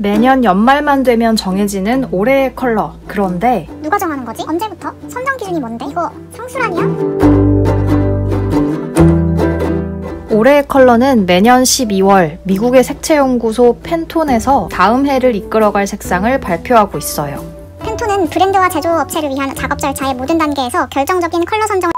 매년 연말만 되면 정해지는 올해의 컬러. 그런데 누가 정하는 거지? 언제부터? 선정 기준이 뭔데? 이거 상술 아니야? 올해의 컬러는 매년 12월 미국의 색채연구소 팬톤에서 다음 해를 이끌어갈 색상을 발표하고 있어요. 팬톤은 브랜드와 제조업체를 위한 작업 절차의 모든 단계에서 결정적인 컬러 선정을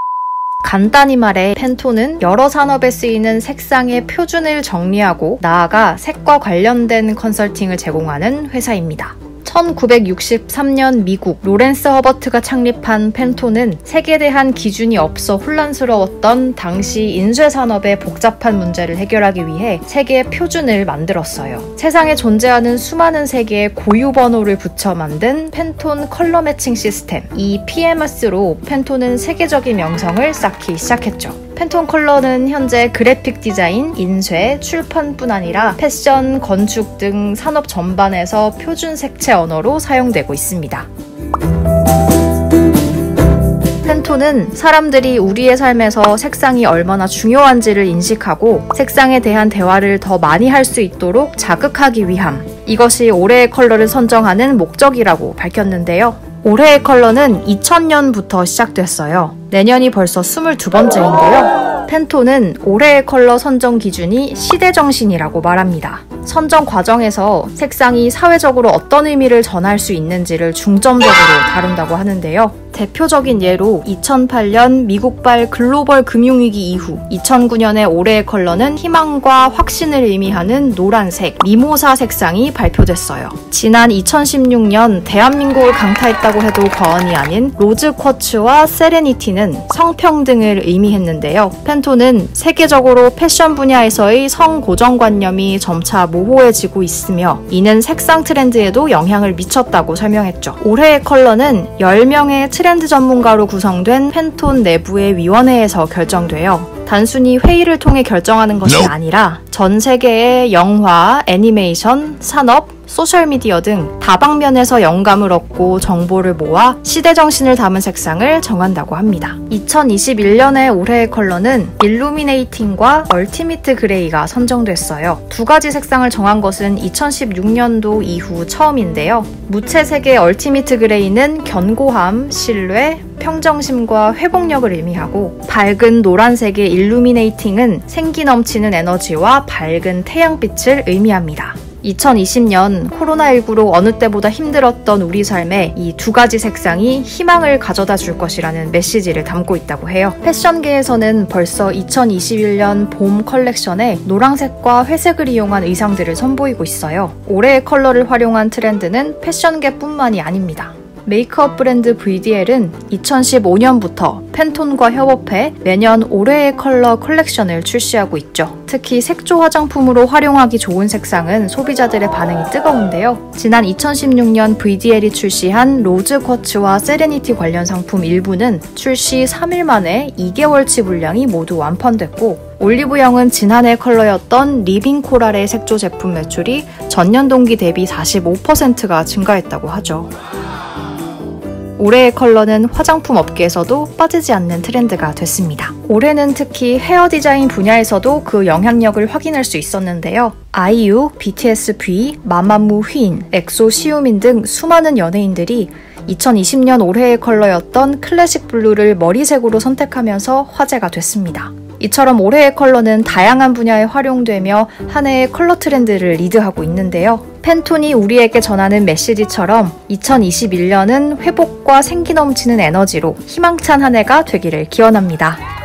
간단히 말해 팬톤은 여러 산업에 쓰이는 색상의 표준을 정리하고 나아가 색과 관련된 컨설팅을 제공하는 회사입니다. 1963년 미국 로렌스 허버트가 창립한 팬톤은 색에 대한 기준이 없어 혼란스러웠던 당시 인쇄산업의 복잡한 문제를 해결하기 위해 색의 표준을 만들었어요. 세상에 존재하는 수많은 색의 고유 번호를 붙여 만든 팬톤 컬러 매칭 시스템, 이 PMS로 팬톤은 세계적인 명성을 쌓기 시작했죠. 팬톤 컬러는 현재 그래픽 디자인, 인쇄, 출판뿐 아니라 패션, 건축 등 산업 전반에서 표준 색채 언어로 사용되고 있습니다. 팬톤은 사람들이 우리의 삶에서 색상이 얼마나 중요한지를 인식하고 색상에 대한 대화를 더 많이 할 수 있도록 자극하기 위함, 이것이 올해의 컬러를 선정하는 목적이라고 밝혔는데요. 올해의 컬러는 2000년부터 시작됐어요. 내년이 벌써 22번째인데요. 팬톤은 올해의 컬러 선정 기준이 시대정신이라고 말합니다. 선정 과정에서 색상이 사회적으로 어떤 의미를 전할 수 있는지를 중점적으로 다룬다고 하는데요. 대표적인 예로 2008년 미국발 글로벌 금융위기 이후 2009년의 올해의 컬러는 희망과 확신을 의미하는 노란색, 미모사 색상이 발표됐어요. 지난 2016년 대한민국을 강타했다고 해도 과언이 아닌 로즈 쿼츠와 세레니티는 성평등을 의미했는데요. 팬톤은 세계적으로 패션 분야에서의 성고정관념이 점차 모호해지고 있으며 이는 색상 트렌드에도 영향을 미쳤다고 설명했죠. 올해의 컬러는 10명의 트렌드 전문가로 구성된 팬톤 내부의 위원회에서 결정돼요. 단순히 회의를 통해 결정하는 것이 아니라 전 세계의 영화, 애니메이션, 산업, 소셜미디어 등 다방면에서 영감을 얻고 정보를 모아 시대정신을 담은 색상을 정한다고 합니다. 2021년의 올해의 컬러는 일루미네이팅과 얼티미트 그레이가 선정됐어요. 두 가지 색상을 정한 것은 2016년도 이후 처음인데요. 무채색의 얼티미트 그레이는 견고함, 신뢰, 평정심과 회복력을 의미하고 밝은 노란색의 일루미네이팅은 생기 넘치는 에너지와 밝은 태양빛을 의미합니다. 2020년 코로나19로 어느 때보다 힘들었던 우리 삶에 이 두 가지 색상이 희망을 가져다 줄 것이라는 메시지를 담고 있다고 해요. 패션계에서는 벌써 2021년 봄 컬렉션에 노란색과 회색을 이용한 의상들을 선보이고 있어요. 올해의 컬러를 활용한 트렌드는 패션계뿐만이 아닙니다. 메이크업 브랜드 VDL은 2015년부터 팬톤과 협업해 매년 올해의 컬러 컬렉션을 출시하고 있죠. 특히 색조 화장품으로 활용하기 좋은 색상은 소비자들의 반응이 뜨거운데요. 지난 2016년 VDL이 출시한 로즈 쿼츠와 세레니티 관련 상품 일부는 출시 3일 만에 2개월치 분량이 모두 완판됐고 올리브영은 지난해 컬러였던 리빙 코랄의 색조 제품 매출이 전년 동기 대비 45%가 증가했다고 하죠. 올해의 컬러는 화장품 업계에서도 빠지지 않는 트렌드가 됐습니다. 올해는 특히 헤어 디자인 분야에서도 그 영향력을 확인할 수 있었는데요. 아이유, BTS V, 마마무 휘인, 엑소 시우민 등 수많은 연예인들이 2020년 올해의 컬러였던 클래식 블루를 머리색으로 선택하면서 화제가 됐습니다. 이처럼 올해의 컬러는 다양한 분야에 활용되며 한 해의 컬러 트렌드를 리드하고 있는데요. 팬톤이 우리에게 전하는 메시지처럼 2021년은 회복과 생기 넘치는 에너지로 희망찬 한 해가 되기를 기원합니다.